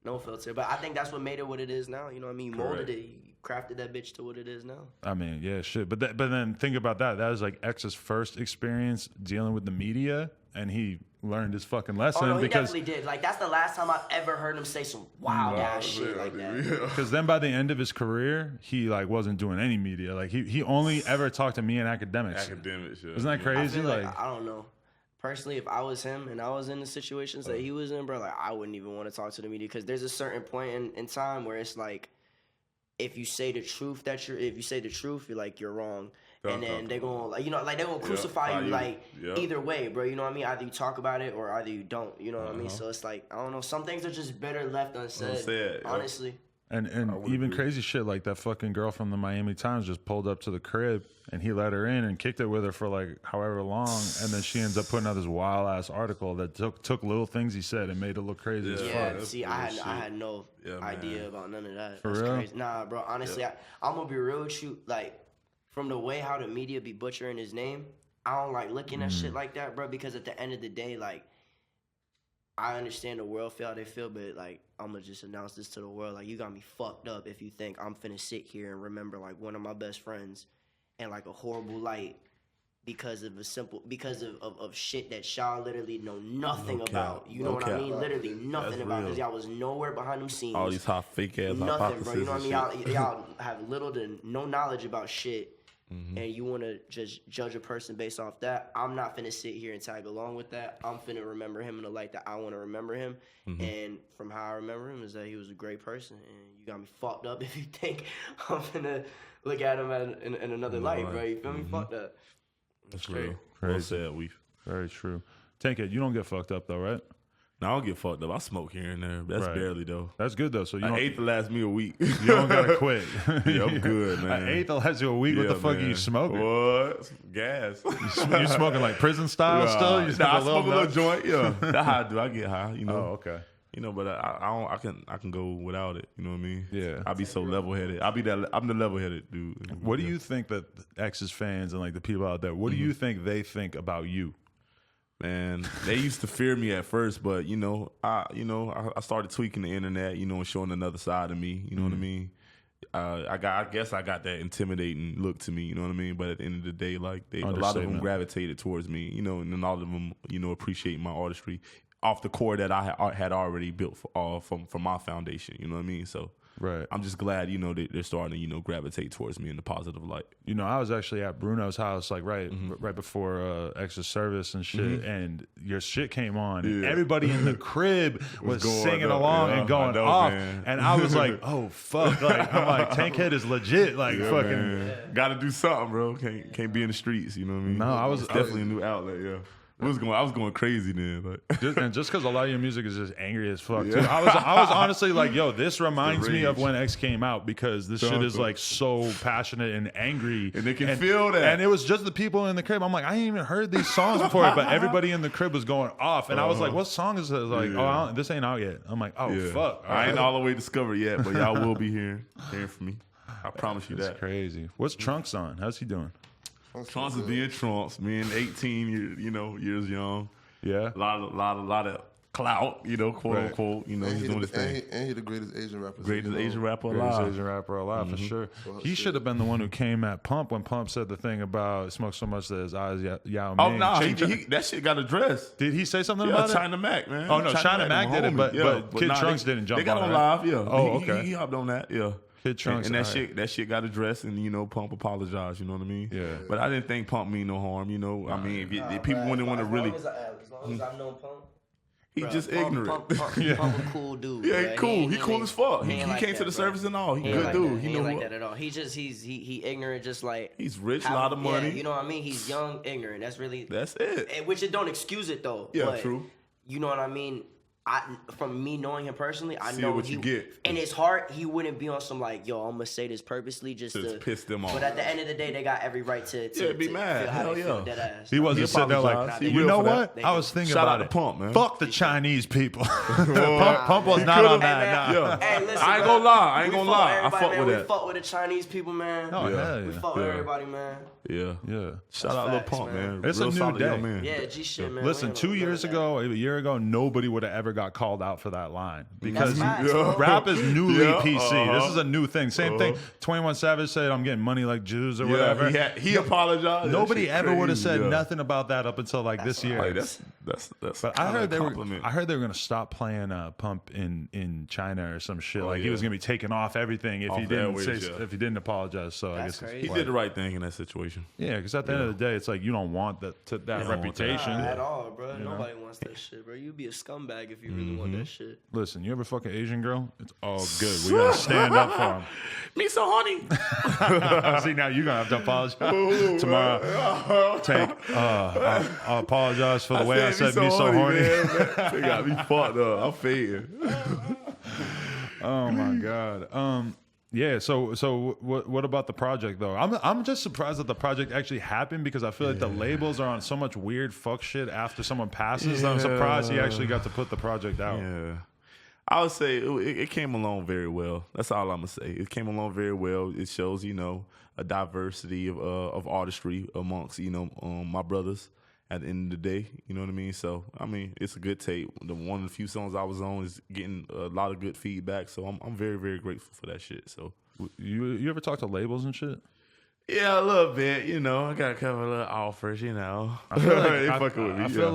No filter. But I think that's what made it what it is now. You know what I mean? Molded it. Crafted that bitch to what it is now. I mean, yeah, shit. But then think about that. That was like X's first experience dealing with the media, and he learned his fucking lesson. Oh no, he because definitely did. Like that's the last time I've ever heard him say some wild ass shit like that. Because then by the end of his career, he like wasn't doing any media. Like he only ever talked to me in academics. Academics, yeah. Isn't that crazy? I feel like I don't know. Personally, if I was him and I was in the situations that he was in, bro, like I wouldn't even want to talk to the media because there's a certain point in time where it's like, if you say the truth, you're like you're wrong, and then they're gonna like they're gonna crucify you like either way, bro. You know what I mean? Either you talk about it or either you don't. You know what I mean? So it's like I don't know. Some things are just better left unsaid. Honestly. And even crazy shit like that fucking girl from the Miami Times just pulled up to the crib and he let her in and kicked it with her for like however long, and then she ends up putting out this wild ass article that took little things he said and made it look crazy as fuck. Yeah, see, I had no idea about none of that. That's real? crazy. Nah, bro. Honestly, I'm gonna be real with you. Like, from the way how the media be butchering his name, I don't like looking at shit like that, bro. Because at the end of the day, like, I understand the world feel how they feel, but like I'm gonna just announce this to the world. Like, you got me fucked up if you think I'm finna sit here and remember like one of my best friends and like a horrible light because of shit that y'all literally know nothing about. You know what I mean? Literally nothing about, because y'all was nowhere behind them scenes. All these hot fake ass nothing, bro. You know what I mean? Y'all have little to no knowledge about shit. And you want to just judge a person based off that. I'm not finna sit here and tag along with that. I'm finna remember him in the light that I want to remember him. And from how I remember him is that he was a great person. And you got me fucked up if you think I'm finna look at him in another light, bro. You feel me? Fuck that. That's real. Crazy. Well said, Weef. Very true. Tankhead, you don't get fucked up though, right? No, I don't get fucked up. I smoke here and there. That's barely though. That's good though. So you An don't, eighth will last me a week. you don't gotta quit. Yeah, I'm good, man. An eighth will last you a week. What the fuck are you smoking? What? Gas. You smoking like prison style still? You I smoke smoke a little joint. Yeah, that's how I do. I get high. You know. Oh, okay. You know, but I can go without it. You know what I mean? Yeah. I be so level headed. I'm the level headed dude. What do you think that X's fans and like the people out there? What do you think they think about you? Man, they used to fear me at first, but I started tweaking the internet, and showing another side of me. You know what I mean? I guess I got that intimidating look to me. You know what I mean? But at the end of the day, like a lot of them gravitated towards me. And then all of them, appreciate my artistry off the core that I had already built from my foundation. You know what I mean? So. Right. I'm just glad, they're starting to, gravitate towards me in the positive light. I was actually at Bruno's house, like right before X's service and shit, and your shit came on. And everybody in the crib was singing along and going off, man. And I was like, "Oh fuck!" Like I'm like, Tankhead is legit. Like fucking, got to do something, bro. Can't be in the streets. You know what I mean? No, it's definitely a new outlet. Yeah. I was going crazy then, like. just because a lot of your music is just angry as fuck too. I was honestly like, yo, this reminds me of when X came out, because this shit is like so passionate and angry, and they can feel that. And it was just the people in the crib. I'm like, I ain't even heard these songs before, but everybody in the crib was going off, and I was like, what song is this? Like, this ain't out yet. I'm like, oh fuck, I ain't all the way discovered yet, but y'all will be hearing from me. I promise you that. That's crazy. What's Trunks on? How's he doing? Trunks is being Trunks, man. 18, years young. Yeah. A lot of clout, quote unquote. He's doing his thing. And he the greatest Asian rapper. Greatest Asian rapper alive, for sure. He should have been the one who came at Pump when Pump said the thing about smoke so much that his eyes Yao Ming. Oh no, that shit got addressed. Did he say something about it? China Mac, man. Oh no, China Mac did it, but Kid Trunks didn't jump on it. They got on live, yeah. Oh, okay. He hopped on that, yeah. Kid Trunks, and that shit got addressed, and Pump apologized. You know what I mean? Yeah. But I didn't think Pump mean no harm. I mean, if people wouldn't want to really. As long as I've known Pump. He Bruh, just Pump- ignorant. Pump a cool dude. Yeah, he bruh. cool. He cool as fuck. He ain't like came that, to the bruh. service and all. He He ain't good like dude. that. He He know ain't like what. that at all. He ignorant, just like He's rich, a lot of money. Yeah, you know what I mean. He's young, ignorant. That's really That's it. which it don't excuse it though. Yeah, but true. You know what I mean. From me knowing him personally, I See know what you get. In his heart, he wouldn't be on some like, yo, I'm gonna say this purposely just to piss them off. But at the end of the day, they got every right to be mad. feel how Hell they feel yeah. dead ass. He wasn't He sitting there like, apologized. He you will know for that. what? They I do. was thinking Shout about out to it. Pump, man. Fuck the Chinese people. Pump was not on that. Hey, Nah. man. Hey, listen, I ain't bro. gonna lie. I ain't We gonna fuck lie. I everybody, fuck man. with We that. fuck with the Chinese people, man. Oh, Yeah. hell We yeah. fuck with everybody, man. Yeah. Yeah. Shout out Lil facts, Pump, man. man. It's a Real new solid day. young man. Yeah, G shit, man. Listen, We ain't 2 on years none of ago, a year ago, nobody would have ever got called out for that line because facts, bro. rap is newly Yeah, PC. This is a new thing. Same thing. 21 Savage said, "I'm getting money like Jews" or whatever. He apologized. Nobody That shit ever would have crazy, said yeah. nothing about that up until like this year. Like, that's But I heard they were. compliment. I heard they were gonna stop playing Pump in China or some shit. Like he yeah. was gonna be taking off everything if Off he didn't airwaves, say, yeah. if he didn't apologize. So I That's guess it's crazy. He did the right thing in that situation. yeah, because at the end of the day, it's like you don't want that don't want reputation. Nah, at all, bro. Nobody wants that shit, bro. You'd be a scumbag if you really want that shit. Listen, you ever fuck an Asian girl? It's all good. We gotta stand up for Me so honey. them. See, now you're gonna have to apologize tomorrow. I'll apologize for the way I said me so horny. They got me fucked up. I'm fading. Oh my god. Yeah. So what about the project though? I'm just surprised that the project actually happened because I feel like the labels are on so much weird fuck shit after someone passes. That I'm surprised he actually got to put the project out. Yeah. I would say it came along very well. That's all I'm gonna say. It came along very well. It shows, a diversity of artistry amongst, my brothers. At the end of the day, you know what I mean. So I mean, it's a good tape. One of the few songs I was on is getting a lot of good feedback. So I'm very, very grateful for that shit. So You ever talk to labels and shit? yeah, a little bit. I got a couple of little offers. I feel like, They fucking with me. I feel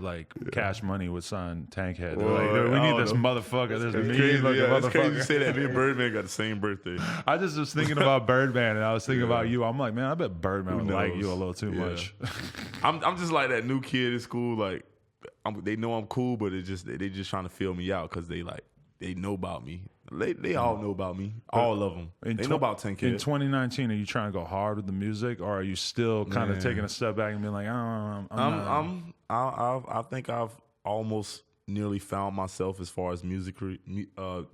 like Cash Money would sign Tankhead. They're like, "Dude, we need this motherfucker. This It's mean crazy, looking It's crazy you motherfucker. say that. Me and Birdman got the same birthday. I just was thinking about Birdman and I was thinking about you. I'm like, man, I bet Birdman would Who like knows? you a little too Yeah. much. I'm just like that new kid in school. Like they know I'm cool, but they just trying to feel me out because they know about me. They all know about me. All of them. They know about In Tankhead. 2019, are you trying to go hard with the music, or are you still kind of taking a step back and being like, oh, I think I've almost nearly found myself as far as the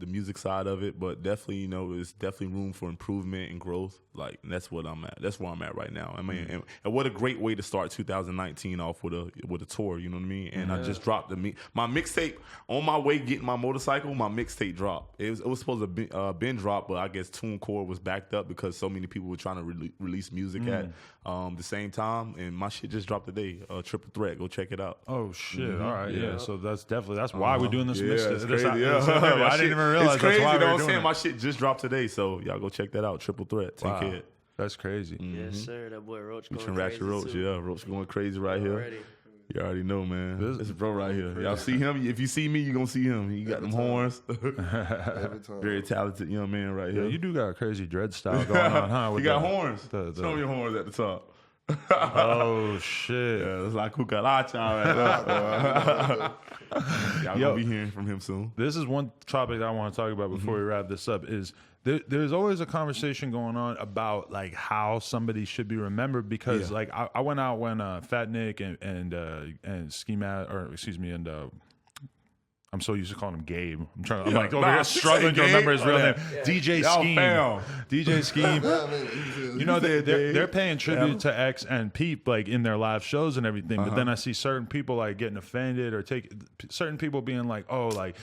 music side of it, but definitely, there's definitely room for improvement and growth. Like that's what I'm at. That's where I'm at right now. I mean, and what a great way to start 2019 off with a tour. You know what I mean? And I just dropped my mixtape on my way getting my motorcycle. My mixtape dropped. It was supposed to been dropped, but I guess TuneCore was backed up because so many people were trying to release music at the same time. And my shit just dropped today. Triple Threat. Go check it out. oh shit, all right, yeah. So that's why we're doing this. Yeah, mixtape. it's This- crazy. this- Yeah. I didn't even realize it's crazy. that's why You know we're what I'm doing saying? it. My shit just dropped today, so y'all go check that out. Triple Threat, Wow. Tankhead. That's crazy. Yes, sir. That boy Roach going Wifisfuneral and Ratchet crazy Roach, too. yeah. Roach going crazy right here. Already. You already know, man. This- This is bro right here. Y'all see him? If you see me, you gonna see him. He got them horns. Every time. Very talented young man right Yeah, here. you do got a crazy dread style going on, huh? You with got the- horns. the- Show me your horns at the top. Oh shit. Yeah, it's like cucaracha right there. Y'all Yo. gonna be hearing from him soon. This is one topic I want to talk about before we wrap this up. Is there's always a conversation going on about like how somebody should be remembered because like I went out when Fat Nick and Ski Mask, or excuse me, and I'm so used to calling him Gabe. I'm like over here struggling to Gabe. remember his real Oh, name. yeah. DJ Y'all Scheme. found. DJ Scheme. Yeah, I mean, You know, said they're Dave. paying tribute to X and Peep like in their live shows and everything, Uh-huh. but then I see certain people like getting offended or certain people being like, oh, like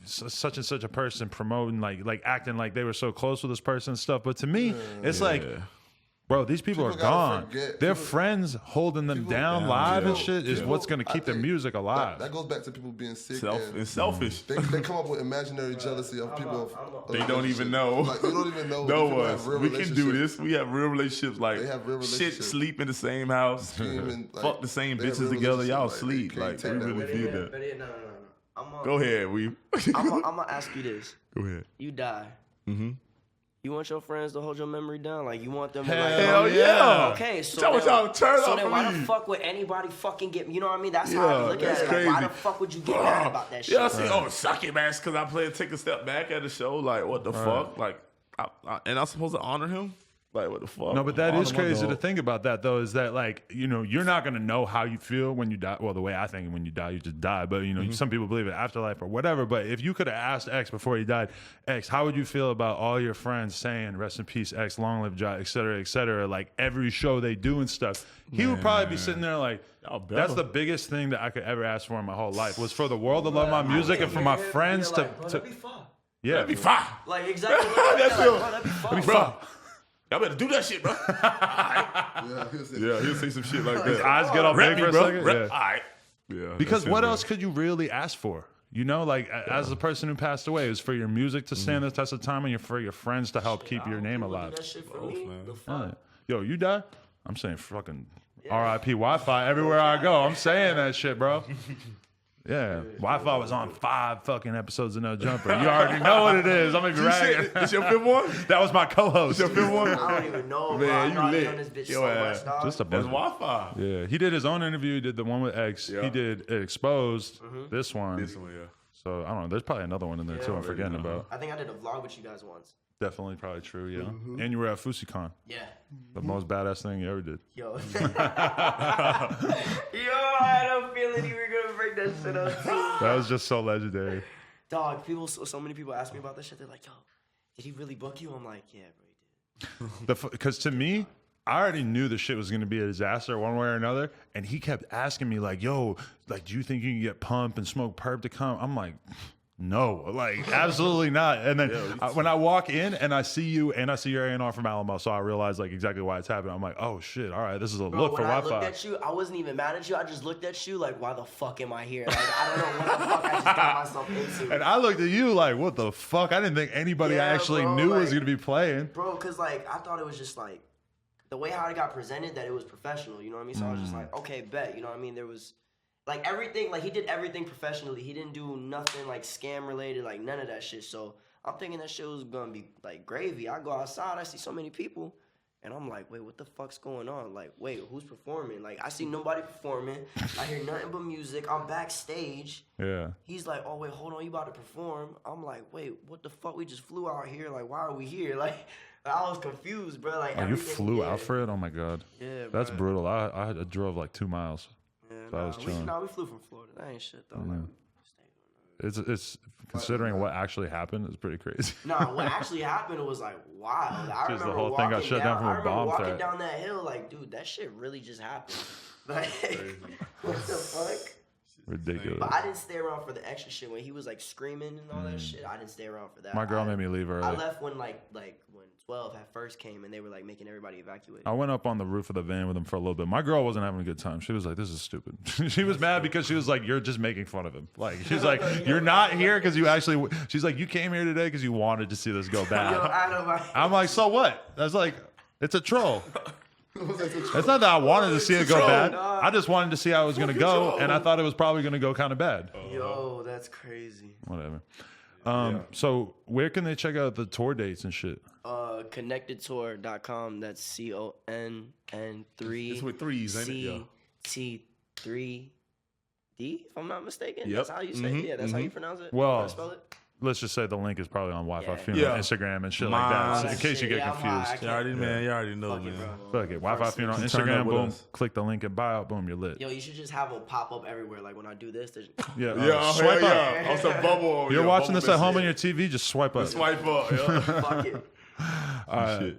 such and such a person promoting like acting like they were so close with this person and stuff. But to me, it's like, bro, these people are People gotta gone. forget. Their People- friends holding them people- down Yeah. live and Yeah. shit is People- what's gonna I keep their think music alive. That goes back to people being sick And and selfish. they come up with imaginary jealousy of people. They don't even know. Like, they don't even know. Know People us. have real We can do relationships. this. We have real relationships. Like They have real shit, relationships. sleep in the same house. Scheming, like, Fuck the same they have bitches real together. Y'all relationships, like, sleep. they Like can't we take that really with did you. that. But yeah, no. Go ahead, we. I'm gonna ask you this. Go ahead. You die. Mm-hmm. You want your friends to hold your memory down? Like, you want them to Hell yeah. Okay, so Tell y'all to turn so up then for why me. the fuck would anybody fucking get, you know what I mean? That's how I look at it. crazy. Like, why the fuck would you get mad about that shit? Yeah, I see. Suck it, man. Because I play Take a Step Back at the show. Like, what the fuck? Like, and I'm supposed to honor him? Like, what the fuck? No, but that Honor is my crazy to dog. think about that, though, is that, like, you know, you're not going to know how you feel when you die. Well, the way I think when you die, you just die. But, you know, some people believe in afterlife or whatever. But if you could have asked X before he died, X, how would you feel about all your friends saying, rest in peace, X, long live Jai, et cetera, like every show they do and stuff? He would probably be sitting there like, that's the biggest thing that I could ever ask for in my whole life was for the world to love my music and for my friends to That'd be fun. yeah, That'd be fire. Like, exactly. That's like, real. that'd be fun. Bro, y'all better do that shit, bro. Yeah, He'll say some shit like that. eyes get all Rep big me, for a bro. second. Rep. Yeah. All right. Yeah. Because that's what it, else could you really ask for? You know, like as a person who passed away, it was for your music to stand the test of time and for your friends to help keep your name alive. That shit for me. The fuck? Yo, you die? I'm saying fucking R.I.P. Wi-Fi everywhere I go. I'm saying that shit, bro. Yeah, Wi-Fi was on 5 fucking episodes of No Jumper. You already know what it is. I'm gonna be ragging. This your fifth one? That was my co-host. Your fifth one? I don't even know, bro. Man, I know you I've done lit. this bitch Yo, so ass. much, dog. Just a That's bunch. Wi-Fi. Yeah, he did his own interview. He did the one with X. Yeah. He did it Exposed. This one. This one, yeah. So I don't know. There's probably another one in there too. I'm forgetting about. I think I did a vlog with you guys once. Definitely, probably true. Yeah. And you were at FouseyCon, Yeah. the most badass thing you ever did. Yo. Yo, I had a feeling you were going to bring that shit up, too. That was just so legendary. Dog, so many people ask me about this shit. They're like, yo, did he really book you? I'm like, yeah, bro, he did. Because to me, I already knew the shit was going to be a disaster one way or another. And he kept asking me like, yo, like, do you think you can get Pump and Smoke Perp to come? I'm like, no, like, absolutely not. And then when I walk in and I see you and I see your A&R from Alamo, so I realize like exactly why it's happening. I'm like, oh shit, all right, this is a look for when I Wi-Fi. looked at you, I wasn't even mad at you. I just looked at you like, why the fuck am I here? Like, I don't know what the fuck I just got myself into. And I looked at you like, what the fuck? I didn't think anybody I actually bro, knew like, was going to be playing. Bro, because like, I thought it was just like, the way how it got presented, that it was professional, you know what I mean? So I was just like, okay, bet, you know what I mean? There was, like, everything, like, he did everything professionally. He didn't do nothing, like, scam related, like, none of that shit. So I'm thinking that shit was gonna be, like, gravy. I go outside, I see so many people, and I'm like, wait, what the fuck's going on? Like, wait, who's performing? Like, I see nobody performing. I hear nothing but music. I'm backstage. Yeah. He's like, oh, wait, hold on, you about to perform? I'm like, wait, what the fuck? We just flew out here. Like, why are we here? Like, I was confused, bro. Like, Oh, you flew out for it? Oh my God. Yeah, That's bro. brutal. I drove like 2 miles. Yeah, So I was chilling. we flew from Florida. That ain't shit, though. Like, It's considering what actually happened, it's pretty crazy. nah, what actually happened was like wild. I Just the remember whole thing got walking shut down from a I remember bomb walking threat. down that hill, like, dude, that shit really just happened. Like, what the fuck? Ridiculous. But I didn't stay around for the extra shit when he was like screaming and all that shit. I didn't stay around for that. My girl made me leave early. I left when like when 12 at first came and they were like making everybody evacuate. I went up on the roof of the van with him for a little bit. My girl wasn't having a good time. She was like, this is stupid. She was mad because she was like, you're just making fun of him. Like, she's like, you're not here because you actually, she's like, you came here today because you wanted to see this go bad. Yo, Adam, I'm like, so what? That's like, it's a troll. It's not that I wanted to see it go bad. I just wanted to see how it was going to go, and I thought it was probably going to go kind of bad. yo, that's crazy. Whatever. So where can they check out the tour dates and shit? Connectedtour.com. That's CONN3. It's with threes, ain't it? Yeah. CT3D, if I'm not mistaken. Yep. That's how you say it. Yeah, that's how you pronounce it. Well, How you spell it? Let's just say the link is probably on Wi-Fi Yeah. Funeral, Yeah. Instagram, and shit Mine. like that, in That case you shit, get yeah, I'm high. confused. You already, man. You already know, Fuck it, man. bro. Fuck it. Wi-Fi Funeral on Turn up Instagram, with boom. us. Click the link in bio, boom, you're lit. Yo, you should just have them pop up everywhere. Like when I do this, there's Yeah, Yeah, swipe hell up. yeah. On some bubble. You're yeah, watching bubble this at home on message. your TV, just swipe up. Swipe up, yeah. fuck it.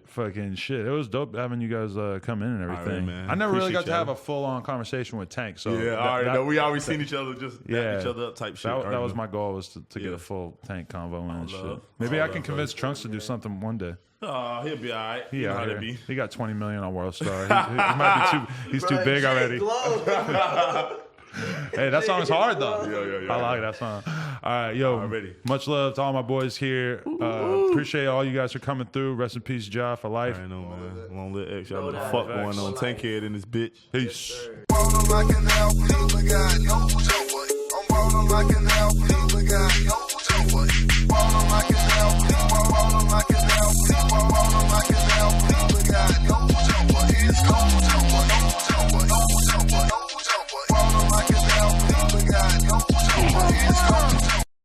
Fucking shit. It was dope having you guys come in and everything. man. I never really got Appreciate to have y'all. a full-on conversation with Tank. So Yeah, I already know. We always seen each other, just back each other up type shit. That Already was know. my goal, was to get Yeah. a full Tank convo in and shit. love. Maybe All I can love, convince Trunks to do something one day. He'll be all right. He You know out how here. to be. He got 20 million on World Star. He might be too. He's too big already. Hey, that song's hard though. Yeah. I like that song. All right, yo. Already. Much love to all my boys here. Appreciate all you guys for coming through. Rest in peace, Ja, for life. I know, man. Long live X. Y'all know the that. fuck Facts. going on. Tankhead in this bitch. Peace. Ballin' like an alpha, I got no joy. I'm ballin' like an alpha.